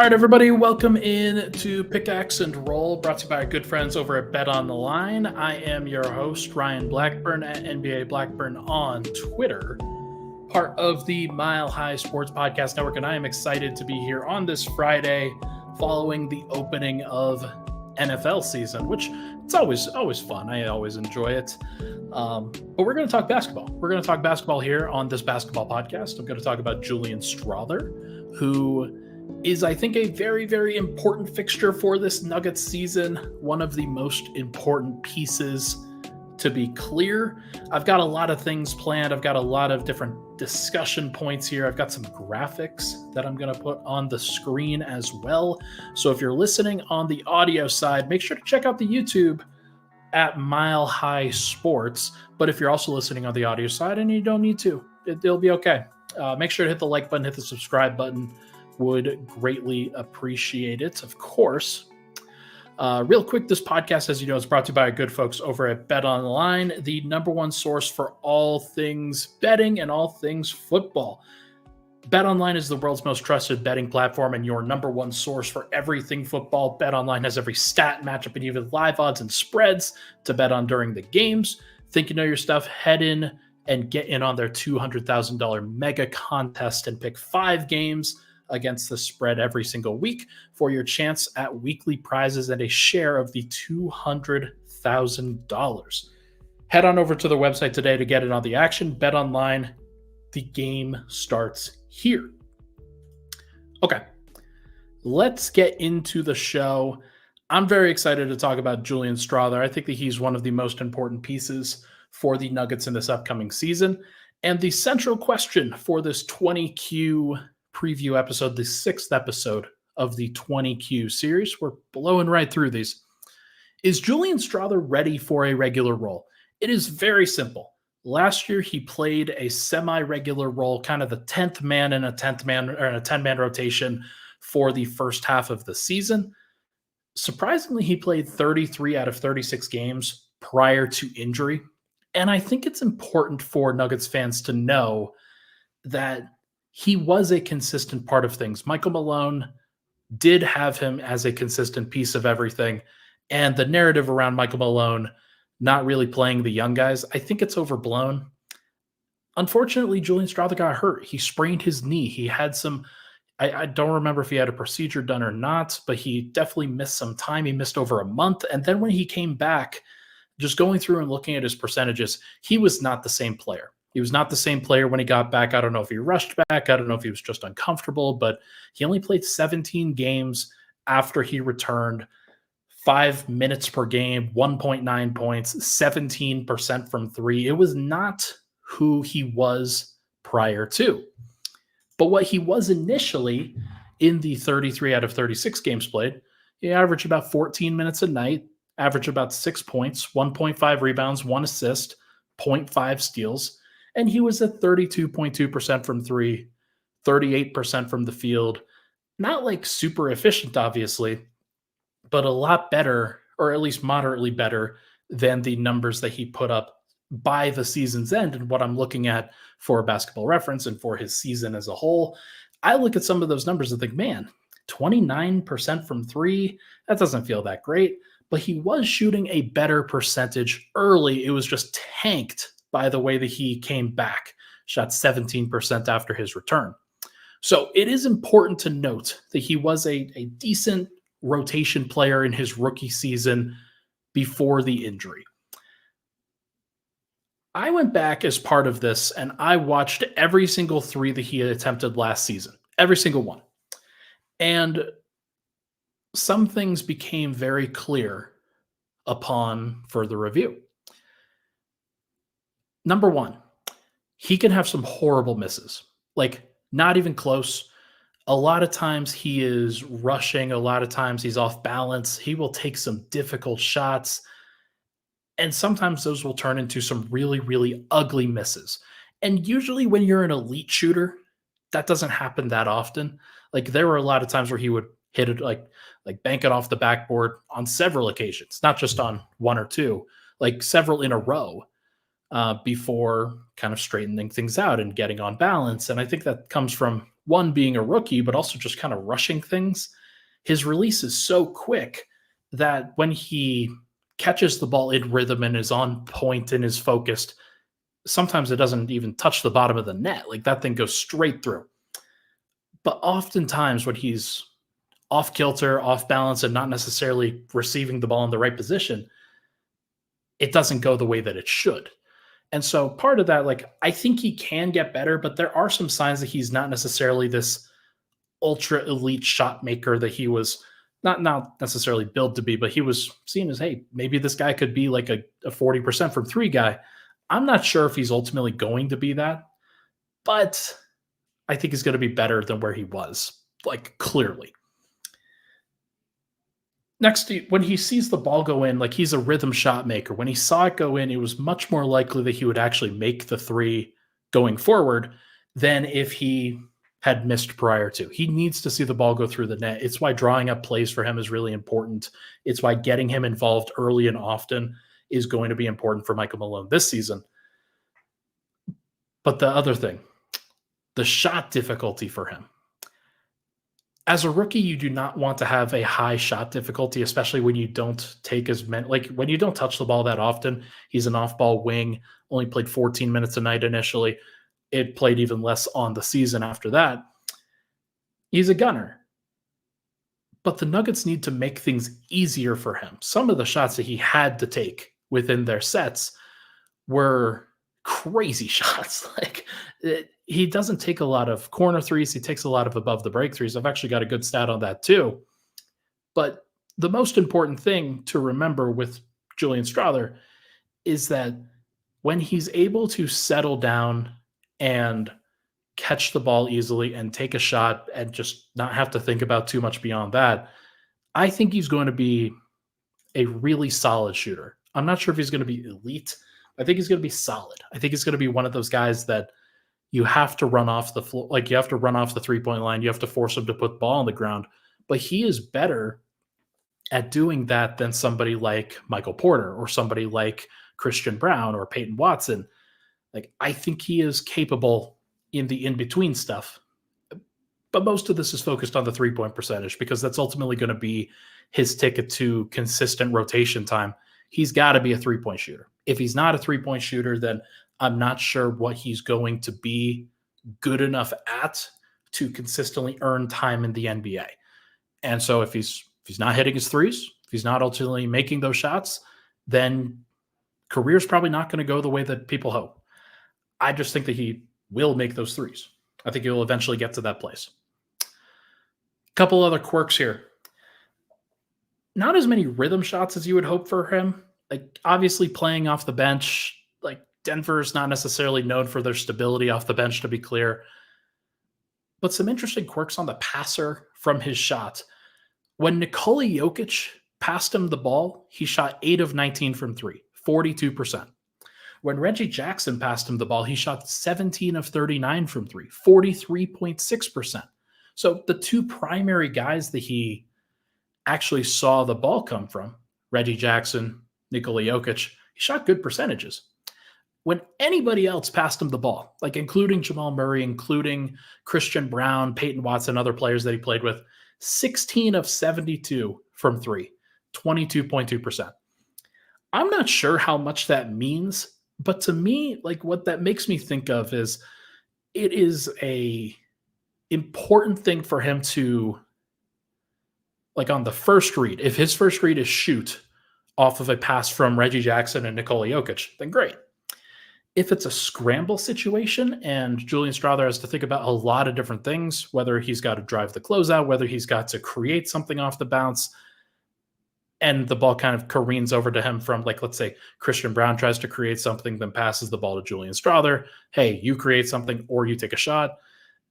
All right, everybody, welcome in to Pickaxe and Roll, brought to you by our good friends over at BETONLINE. I am your host, Ryan Blackburn, at NBA Blackburn on Twitter, part of the Mile High Sports Podcast Network, and I am excited to be here on this Friday following the opening of NFL season, which it's always fun. I always enjoy it. But we're going to talk basketball. We're going to talk basketball here on this basketball podcast. I'm going to talk about Julian Strawther, who is, I think, a very, very important fixture for this Nuggets season. One of the most important pieces, to be clear. I've got a lot of things planned. I've got a lot of different discussion points here. I've got some graphics that I'm going to put on the screen as well. So if you're listening on the audio side, make sure to check out the YouTube at Mile High Sports. But if you're also listening on the audio side and you don't need to, it'll be okay. Make sure to hit the like button, hit the subscribe button. Would greatly appreciate it, of course. Real quick, this podcast, as you know, is brought to you by our good folks over at BetOnline, the number one source for all things betting and all things football. BetOnline is the world's most trusted betting platform and your number one source for everything football. BetOnline has every stat, matchup, and even live odds and spreads to bet on during the games. Think you know your stuff? Head in and get in on their $200,000 mega contest and pick 5 games against the spread every single week for your chance at weekly prizes and a share of the $200,000. Head on over to the website today to get in on the action. Bet online. The game starts here. Okay, let's get into the show. I'm very excited to talk about Julian Strawther. I think that he's one of the most important pieces for the Nuggets in this upcoming season. And the central question for this 20Q preview episode, the 6th episode of the 20Q series, we're blowing right through these. Is Julian Strawther ready for a regular role? It is very simple. Last year, he played a semi-regular role, kind of the 10th man in a 10-man rotation for the first half of the season. Surprisingly, he played 33 out of 36 games prior to injury. And I think it's important for Nuggets fans to know that he was a consistent part of things. Michael Malone did have him as a consistent piece of everything. And the narrative around Michael Malone not really playing the young guys, I think it's overblown. Unfortunately, Julian Strawther got hurt. He sprained his knee. He had some, I don't remember if he had a procedure done or not, but he definitely missed some time. He missed over a month. And then when he came back, just going through and looking at his percentages, he was not the same player. He was not the same player when he got back. I don't know if he rushed back. I don't know if he was just uncomfortable, but he only played 17 games after he returned, 5 minutes per game, 1.9 points, 17% from 3. It was not who he was prior to. But what he was initially in the 33 out of 36 games played, he averaged about 14 minutes a night, averaged about 6 points, 1.5 rebounds, 1 assist, 0.5 steals. And he was at 32.2% from 3, 38% from the field. Not like super efficient, obviously, but a lot better, or at least moderately better, than the numbers that he put up by the season's end. And what I'm looking at for Basketball Reference and for his season as a whole, I look at some of those numbers and think, man, 29% from 3, that doesn't feel that great. But he was shooting a better percentage early. It was just tanked by the way that he came back, shot 17% after his return. So it is important to note that he was a decent rotation player in his rookie season before the injury. I went back as part of this and I watched every single 3 that he had attempted last season, every single one. And some things became very clear upon further review. Number 1, he can have some horrible misses, like not even close. A lot of times he is rushing. A lot of times he's off balance. He will take some difficult shots. And sometimes those will turn into some really, really ugly misses. And usually when you're an elite shooter, that doesn't happen that often. Like there were a lot of times where he would hit it like bank it off the backboard on several occasions, not just on 1 or 2, like several in a row. before kind of straightening things out and getting on balance. And I think that comes from one, being a rookie, but also just kind of rushing things. His release is so quick that when he catches the ball in rhythm and is on point and is focused, sometimes it doesn't even touch the bottom of the net. Like that thing goes straight through. But oftentimes when he's off kilter, off balance, and not necessarily receiving the ball in the right position, it doesn't go the way that it should. And so part of that, like, I think he can get better, but there are some signs that he's not necessarily this ultra elite shot maker that he was not necessarily built to be, but he was seen as, hey, maybe this guy could be like a 40% from three guy. I'm not sure if he's ultimately going to be that, but I think he's going to be better than where he was, like clearly. Next, when he sees the ball go in, like he's a rhythm shot maker. When he saw it go in, it was much more likely that he would actually make the three going forward than if he had missed prior to. He needs to see the ball go through the net. It's why drawing up plays for him is really important. It's why getting him involved early and often is going to be important for Michael Malone this season. But the other thing, the shot difficulty for him. As a rookie, you do not want to have a high shot difficulty, especially when you don't take as many, like when you don't touch the ball that often. He's an off-ball wing, only played 14 minutes a night initially. It played even less on the season after that. He's a gunner. But the Nuggets need to make things easier for him. Some of the shots that he had to take within their sets were crazy shots. He doesn't take a lot of corner threes. He takes a lot of above the break threes. I've actually got a good stat on that too. But the most important thing to remember with Julian Strawther is that when he's able to settle down and catch the ball easily and take a shot and just not have to think about too much beyond that, I think he's going to be a really solid shooter. I'm not sure if he's going to be elite. I think he's going to be solid. I think he's going to be one of those guys that you have to run off the floor. Like you have to run off the 3-point line. You have to force him to put the ball on the ground. But he is better at doing that than somebody like Michael Porter or somebody like Christian Brown or Peyton Watson. Like, I think he is capable in the in-between stuff. But most of this is focused on the 3-point percentage because that's ultimately going to be his ticket to consistent rotation time. He's got to be a 3-point shooter. If he's not a 3-point shooter, then I'm not sure what he's going to be good enough at to consistently earn time in the NBA. And so if he's not hitting his threes, if he's not ultimately making those shots, then career's probably not going to go the way that people hope. I just think that he will make those threes. I think he'll eventually get to that place. A couple other quirks here. Not as many rhythm shots as you would hope for him. Like, obviously playing off the bench, like Denver's not necessarily known for their stability off the bench, to be clear. But some interesting quirks on the passer from his shot. When Nikola Jokic passed him the ball, he shot 8 of 19 from 3, 42%. When Reggie Jackson passed him the ball, he shot 17 of 39 from 3, 43.6%. So the two primary guys that he actually saw the ball come from, Reggie Jackson, Nikola Jokic, he shot good percentages. When anybody else passed him the ball, like including Jamal Murray, including Christian Brown, Peyton Watson, other players that he played with, 16 of 72 from 3, 22.2%. I'm not sure how much that means, but to me, like what that makes me think of is it is a important thing for him to, like on the first read, if his first read is shoot off of a pass from Reggie Jackson and Nikola Jokic, then great. If it's a scramble situation and Julian Strawther has to think about a lot of different things, whether he's got to drive the closeout, whether he's got to create something off the bounce, and the ball kind of careens over to him from, like, let's say Christian Brown tries to create something, then passes the ball to Julian Strawther. Hey, you create something or you take a shot.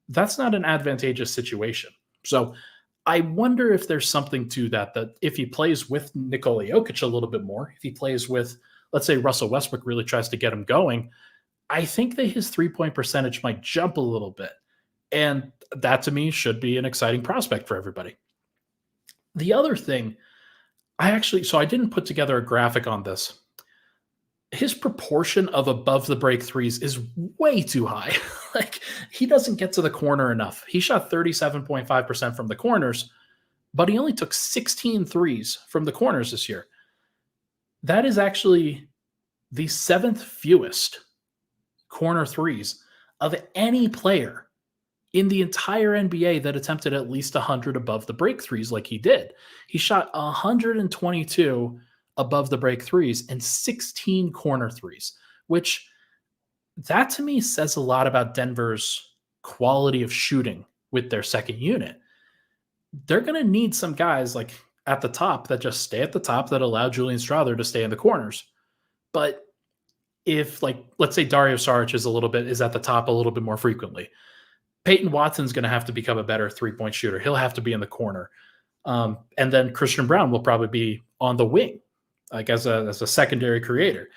That's not an advantageous situation. So I wonder if there's something to that if he plays with Nikola Jokic a little bit more, if he plays with, let's say Russell Westbrook really tries to get him going, I think that his 3-point percentage might jump a little bit. And that to me should be an exciting prospect for everybody. The other thing, I didn't put together a graphic on this, his proportion of above the break threes is way too high. Like, he doesn't get to the corner enough. He shot 37.5% from the corners, but he only took 16 threes from the corners this year. That is actually the 7th fewest corner threes of any player in the entire NBA that attempted at least 100 above the break threes like he did. He shot 122 above the break threes and 16 corner threes, which that to me says a lot about Denver's quality of shooting with their second unit. They're going to need some guys like at the top that just stay at the top that allow Julian Strawther to stay in the corners. But if, like, let's say Dario Saric is at the top a little bit more frequently, Peyton Watson's going to have to become a better three-point shooter. He'll have to be in the corner. And then Christian Brown will probably be on the wing, like as a secondary creator.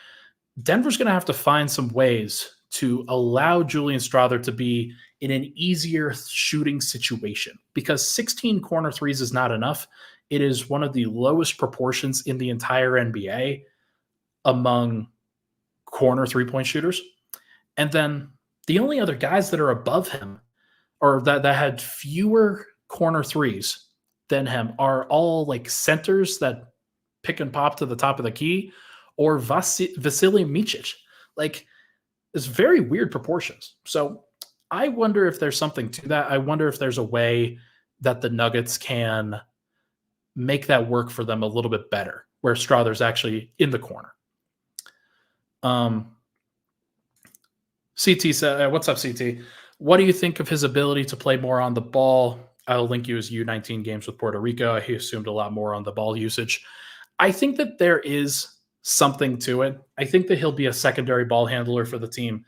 Denver's going to have to find some ways to allow Julian Strawther to be in an easier shooting situation, because 16 corner threes is not enough. It is one of the lowest proportions in the entire NBA among corner three-point shooters. And then the only other guys that are above him or that had fewer corner threes than him are all like centers that pick and pop to the top of the key, or Vasily Micic. Like, it's very weird proportions. So I wonder if there's something to that. I wonder if there's a way that the Nuggets can make that work for them a little bit better, where Strawther's actually in the corner. CT said, what's up, CT? What do you think of his ability to play more on the ball? I'll link you his U19 games with Puerto Rico. He assumed a lot more on the ball usage. I think that there is something to it. I think that he'll be a secondary ball handler for the team.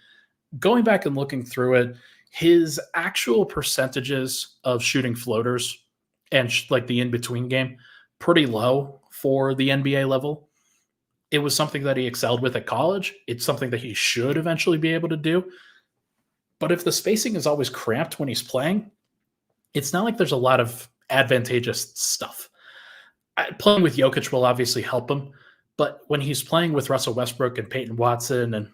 Going back and looking through it, his actual percentages of shooting floaters and like the in-between game, pretty low for the NBA level. It was something that he excelled with at college. It's something that he should eventually be able to do. But if the spacing is always cramped when he's playing, it's not like there's a lot of advantageous stuff. Playing with Jokic will obviously help him, but when he's playing with Russell Westbrook and Peyton Watson, and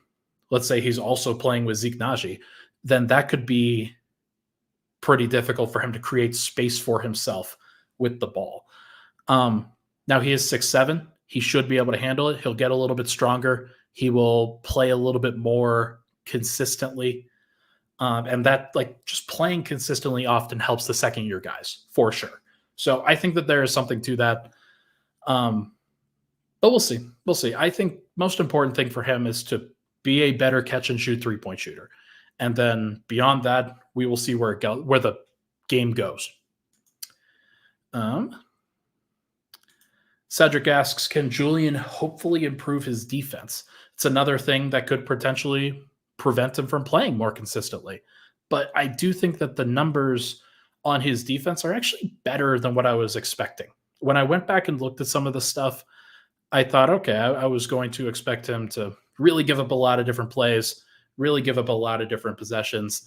let's say he's also playing with Zeke Naji, then that could be pretty difficult for him to create space for himself with the ball. Now he is 6'7". He should be able to handle it. He'll get a little bit stronger. He will play a little bit more consistently. And that, like, just playing consistently often helps the second year guys for sure. So I think that there is something to that. But we'll see. We'll see. I think most important thing for him is to be a better catch and shoot 3-point shooter. And then beyond that, we will see where the game goes. Cedric asks, can Julian hopefully improve his defense? It's another thing that could potentially prevent him from playing more consistently. But I do think that the numbers on his defense are actually better than what I was expecting. When I went back and looked at some of the stuff, I thought, okay, I was going to expect him to really give up a lot of different plays, really give up a lot of different possessions.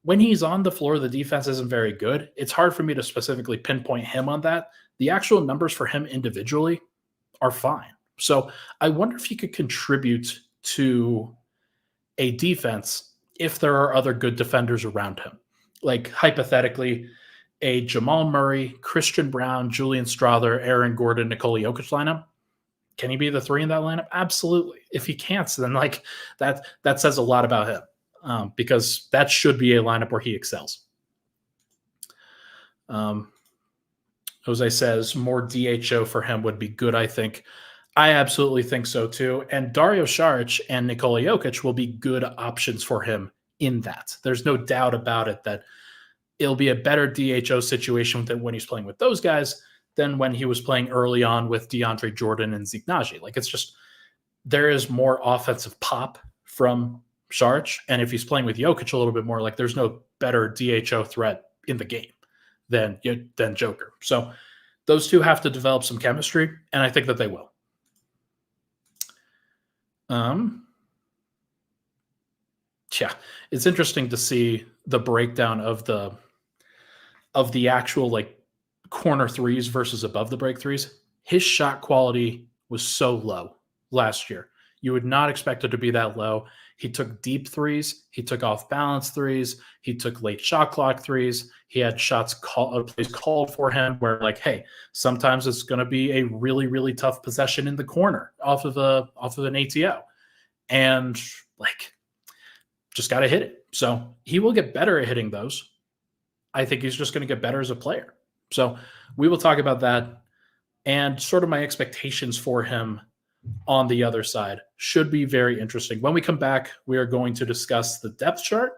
When he's on the floor, the defense isn't very good. It's hard for me to specifically pinpoint him on that. The actual numbers for him individually are fine. So I wonder if he could contribute to a defense if there are other good defenders around him. Like, hypothetically, a Jamal Murray, Christian Brown, Julian Strawther, Aaron Gordon, Nikola Jokic lineup. Can he be the three in that lineup? Absolutely. If he can't, then like that says a lot about him, because that should be a lineup where he excels. Jose says more DHO for him would be good, I think. I absolutely think so too. And Dario Saric and Nikola Jokic will be good options for him in that. There's no doubt about it that it'll be a better DHO situation than when he's playing with those guys than when he was playing early on with DeAndre Jordan and Zeke Naji. Like, it's just, there is more offensive pop from Saric. And if he's playing with Jokic a little bit more, like, there's no better DHO threat in the game than Joker. So those two have to develop some chemistry, and I think that they will. Yeah, it's interesting to see the breakdown of the actual like corner threes versus above the break threes. His shot quality was so low last year. You would not expect it to be that low. He took deep threes. He took off balance threes. He took late shot clock threes. He had plays called for him where, like, hey, sometimes it's going to be a really, really tough possession in the corner off of an ATO, and like, just got to hit it. So he will get better at hitting those. I think he's just going to get better as a player. So we will talk about that, and sort of my expectations for him on the other side should be very interesting. When we come back, we are going to discuss the depth chart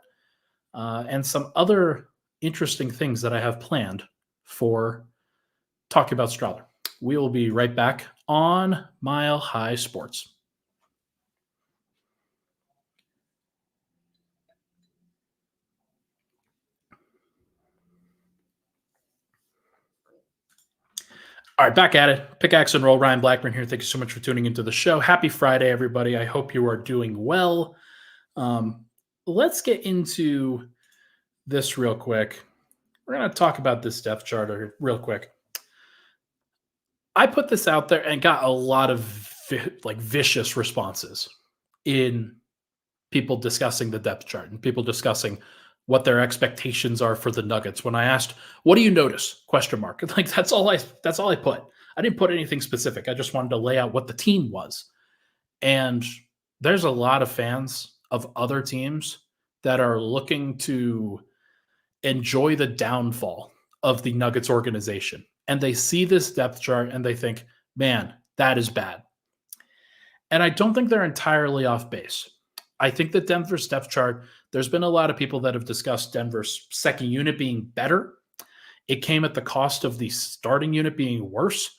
and some other interesting things that I have planned for talking about Strawther. We will be right back on Mile High Sports. All right, back at it. Pickaxe and Roll. Ryan Blackburn here. Thank you so much for tuning into the show. Happy Friday, everybody. I hope you are doing well. Let's get into this real quick. We're going to talk about this depth chart real quick. I put this out there and got a lot of vicious responses in people discussing the depth chart and people discussing what their expectations are for the Nuggets. When I asked, "What do you notice?" ? Like, that's all I put. I didn't put anything specific. I just wanted to lay out what the team was. And there's a lot of fans of other teams that are looking to enjoy the downfall of the Nuggets organization. And they see this depth chart and they think, man, that is bad. And I don't think they're entirely off base. I think that Denver's depth chart, there's been a lot of people that have discussed Denver's second unit being better. It came at the cost of the starting unit being worse.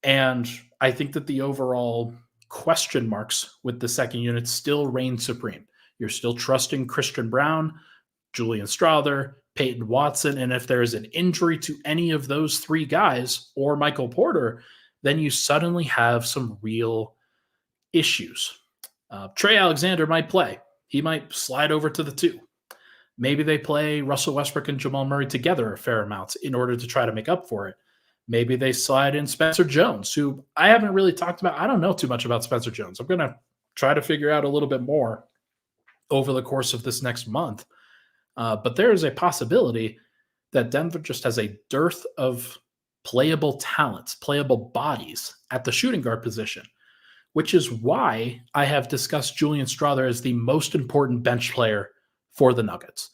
And I think that the overall question marks with the second unit still reign supreme. You're still trusting Christian Braun, Julian Strawther, Peyton Watson, and if there is an injury to any of those three guys or Michael Porter, then you suddenly have some real issues. Trey Alexander might play. He might slide over to the 2. Maybe they play Russell Westbrook and Jamal Murray together a fair amount in order to try to make up for it. Maybe they slide in Spencer Jones, who I haven't really talked about. I don't know too much about Spencer Jones. I'm going to try to figure out a little bit more over the course of this next month. But there is a possibility that Denver just has a dearth of playable talents, playable bodies at the shooting guard position, which is why I have discussed Julian Strawther as the most important bench player for the Nuggets.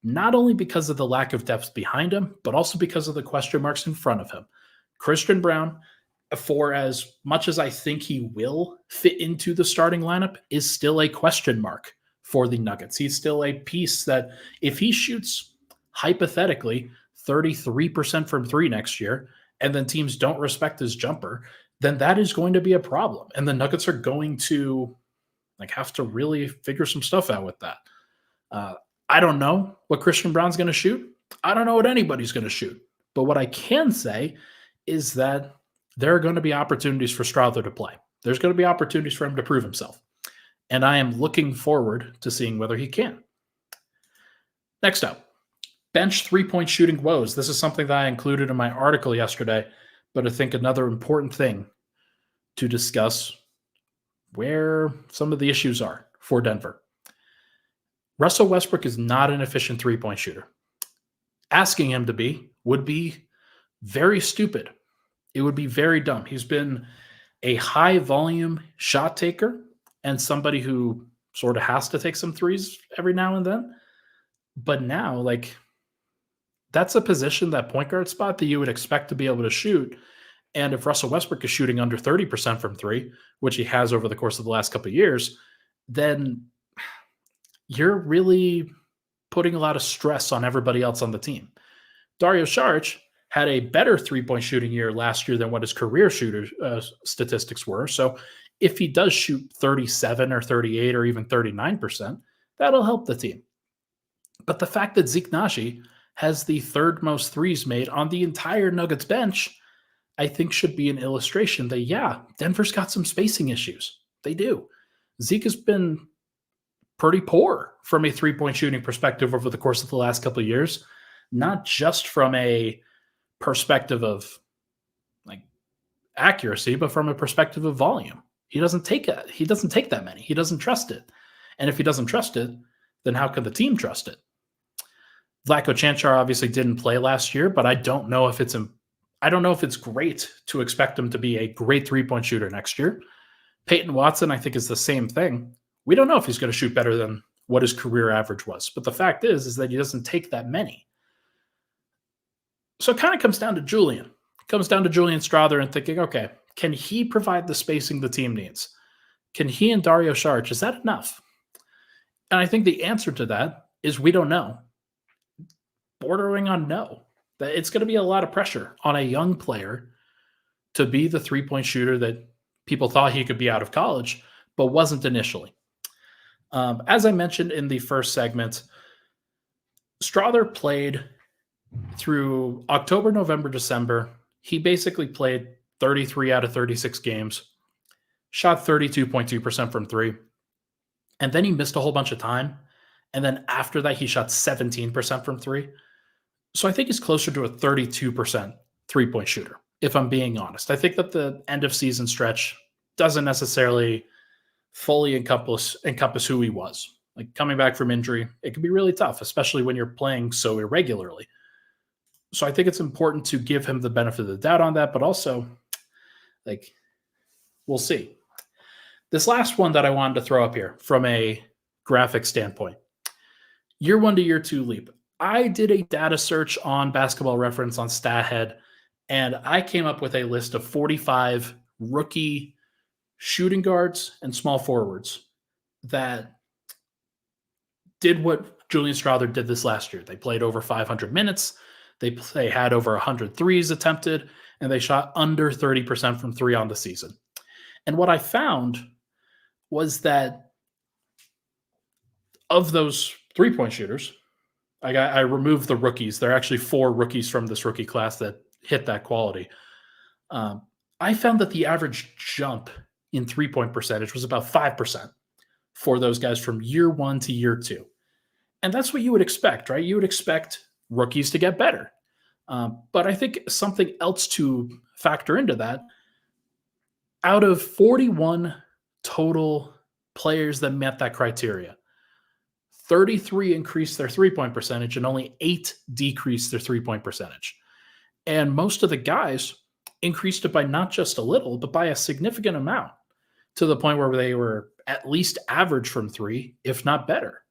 Not only because of the lack of depth behind him, but also because of the question marks in front of him. Christian Braun, for as much as I think he will fit into the starting lineup, is still a question mark for the Nuggets. He's still a piece that if he shoots, hypothetically, 33% from 3 next year, and then teams don't respect his jumper, then that is going to be a problem. And the Nuggets are going to have to really figure some stuff out with that. I don't know what Christian Braun's going to shoot. I don't know what anybody's going to shoot. But what I can say is that there are going to be opportunities for Strawther to play. There's going to be opportunities for him to prove himself. And I am looking forward to seeing whether he can. Next up, bench three-point shooting woes. This is something that I included in my article yesterday, but I think another important thing to discuss where some of the issues are for Denver. Russell Westbrook is not an efficient three-point shooter. Asking him to be would be very stupid. It would be very dumb. He's been a high-volume shot taker and somebody who sort of has to take some threes every now and then. But now, that's a position, that point guard spot, that you would expect to be able to shoot. And if Russell Westbrook is shooting under 30% from 3, which he has over the course of the last couple of years, then you're really putting a lot of stress on everybody else on the team. Dario Saric had a better three-point shooting year last year than what his career shooter statistics were. So if he does shoot 37 or 38 or even 39%, that'll help the team. But the fact that Zeke Naji has the third most threes made on the entire Nuggets bench, I think should be an illustration that, yeah, Denver's got some spacing issues. They do. Zeke has been pretty poor from a three-point shooting perspective over the course of the last couple of years, not just from a perspective of accuracy, but from a perspective of volume. He doesn't take it. He doesn't take that many. He doesn't trust it. And if he doesn't trust it, then how can the team trust it? Vlatko Cancar obviously didn't play last year, but I don't know if it's great to expect him to be a great three-point shooter next year. Peyton Watson, I think, is the same thing. We don't know if he's going to shoot better than what his career average was. But the fact is that he doesn't take that many. So it kind of comes down to Julian. It comes down to Julian Strawther and thinking, okay, can he provide the spacing the team needs? Can he and Dario Saric, is that enough? And I think the answer to that is we don't know. Bordering on no. That it's going to be a lot of pressure on a young player to be the three-point shooter that people thought he could be out of college, but wasn't initially. As I mentioned in the first segment, Strawther played through October, November, December. He basically played 33 out of 36 games, shot 32.2% from three, and then he missed a whole bunch of time. And then after that, he shot 17% from three. So I think he's closer to a 32% three-point shooter, if I'm being honest. I think that the end of season stretch doesn't necessarily fully encompass who he was. Like coming back from injury, it can be really tough, especially when you're playing so irregularly. So I think it's important to give him the benefit of the doubt on that, but also, like, we'll see. This last one that I wanted to throw up here from a graphic standpoint, year one to year two leap. I did a data search on Basketball Reference on StatHead, and I came up with a list of 45 rookie shooting guards and small forwards that did what Julian Strawther did this last year. They played over 500 minutes. They had over 100 threes attempted, and they shot under 30% from three on the season. And what I found was that of those three-point shooters, I removed the rookies. There are actually 4 rookies from this rookie class that hit that quality. I found that the average jump in three-point percentage was about 5% for those guys from year one to year two. And that's what you would expect, right? You would expect rookies to get better. But I think something else to factor into that, out of 41 total players that met that criteria, 33 increased their three-point percentage and only 8 decreased their three-point percentage. And most of the guys increased it by not just a little, but by a significant amount, to the point where they were at least average from three, if not better.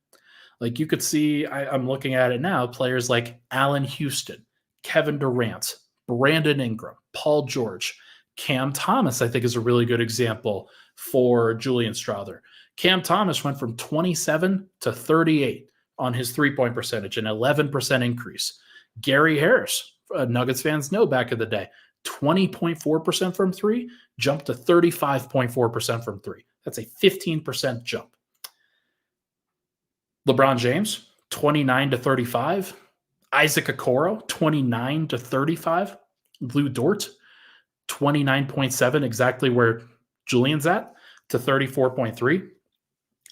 Like you could see, I'm looking at it now, players like Allen Houston, Kevin Durant, Brandon Ingram, Paul George, Cam Thomas, I think is a really good example for Julian Strawther. Cam Thomas went from 27 to 38 on his three-point percentage, an 11% increase. Gary Harris, Nuggets fans know back in the day, 20.4% from three, jumped to 35.4% from three. That's a 15% jump. LeBron James, 29 to 35. Isaac Okoro, 29 to 35. Lou Dort, 29.7, exactly where Julian's at, to 34.3.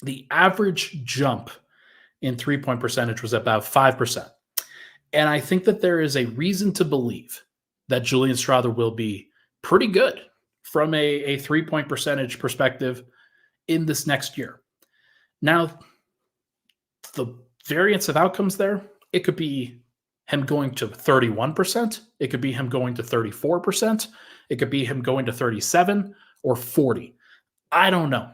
The average jump in three-point percentage was about 5%. And I think that there is a reason to believe that Julian Strawther will be pretty good from a three-point percentage perspective in this next year. Now, the variance of outcomes there, it could be him going to 31%. It could be him going to 34%. It could be him going to 37 or 40. I don't know.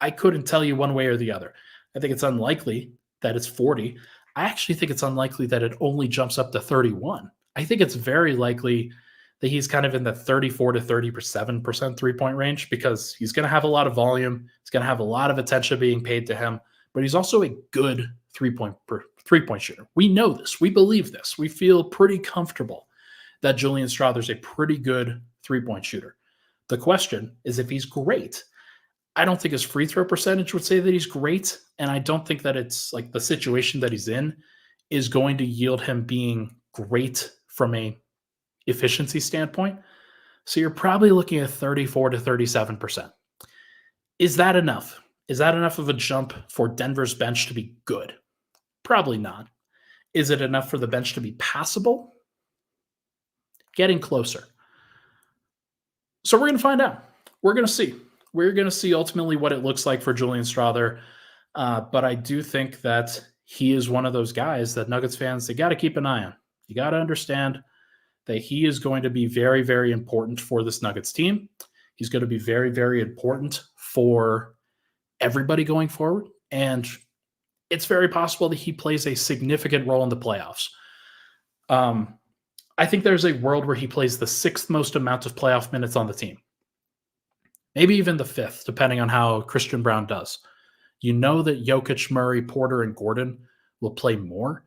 I couldn't tell you one way or the other. I think it's unlikely that it's 40. I actually think it's unlikely that it only jumps up to 31. I think it's very likely that he's kind of in the 34 to 37% three-point range, because he's going to have a lot of volume. He's going to have a lot of attention being paid to him, but he's also a good three-point shooter. We know this. We believe this. We feel pretty comfortable that Julian Strawther is a pretty good three-point shooter. The question is if he's great. I don't think his free throw percentage would say that he's great, and I don't think that it's like the situation that he's in is going to yield him being great from a efficiency standpoint. So you're probably looking at 34 to 37%. Is that enough? Is that enough of a jump for Denver's bench to be good? Probably not. Is it enough for the bench to be passable? Getting closer. So we're going to find out. We're going to see. we're going to see ultimately what it looks like for Julian Strawther. But I do think that he is one of those guys that Nuggets fans, they got to keep an eye on. You got to understand that he is going to be very, very important for this Nuggets team. He's going to be very, very important for everybody going forward. And it's very possible that he plays a significant role in the playoffs. I think there's a world where he plays the 6th most amount of playoff minutes on the team. Maybe even the 5th, depending on how Christian Brown does. You know that Jokic, Murray, Porter, and Gordon will play more,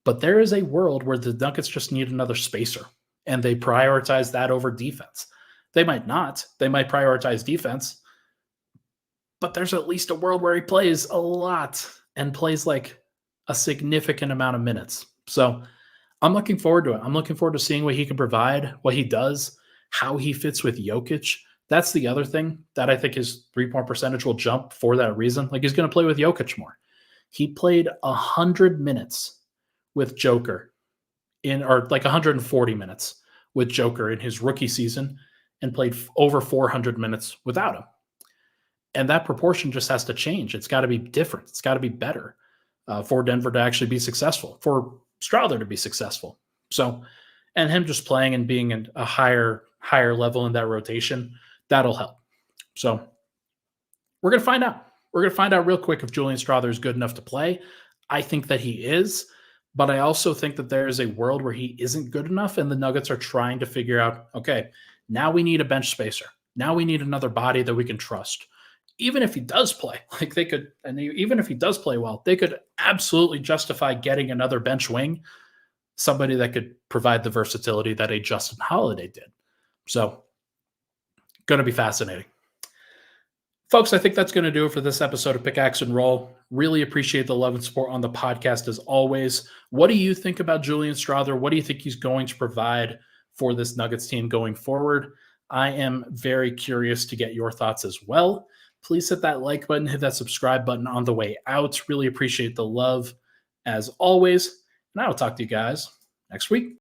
but there is a world where the Nuggets just need another spacer, and they prioritize that over defense. They might not. They might prioritize defense, but there's at least a world where he plays a lot and plays like a significant amount of minutes. So I'm looking forward to it. I'm looking forward to seeing what he can provide, what he does, how he fits with Jokic. That's the other thing that I think his 3-point percentage will jump for that reason. Like, he's going to play with Jokic more. He played 100 minutes with Joker or like 140 minutes with Joker in his rookie season and played over 400 minutes without him. And that proportion just has to change. It's got to be different. It's got to be better for Denver to actually be successful, for Strawther to be successful. So, and him just playing and being in a higher level in that rotation, that'll help. So we're going to find out. We're going to find out real quick if Julian Strawther is good enough to play. I think that he is, but I also think that there is a world where he isn't good enough, and the Nuggets are trying to figure out, okay, now we need a bench spacer. Now we need another body that we can trust. Even if he does play, like they could, and even if he does play well, they could absolutely justify getting another bench wing, somebody that could provide the versatility that a Justin Holiday did. So, going to be fascinating. Folks, I think that's going to do it for this episode of Pickaxe and Roll. Really appreciate the love and support on the podcast as always. What do you think about Julian Strawther? What do you think he's going to provide for this Nuggets team going forward? I am very curious to get your thoughts as well. Please hit that like button, hit that subscribe button on the way out. Really appreciate the love as always. And I will talk to you guys next week.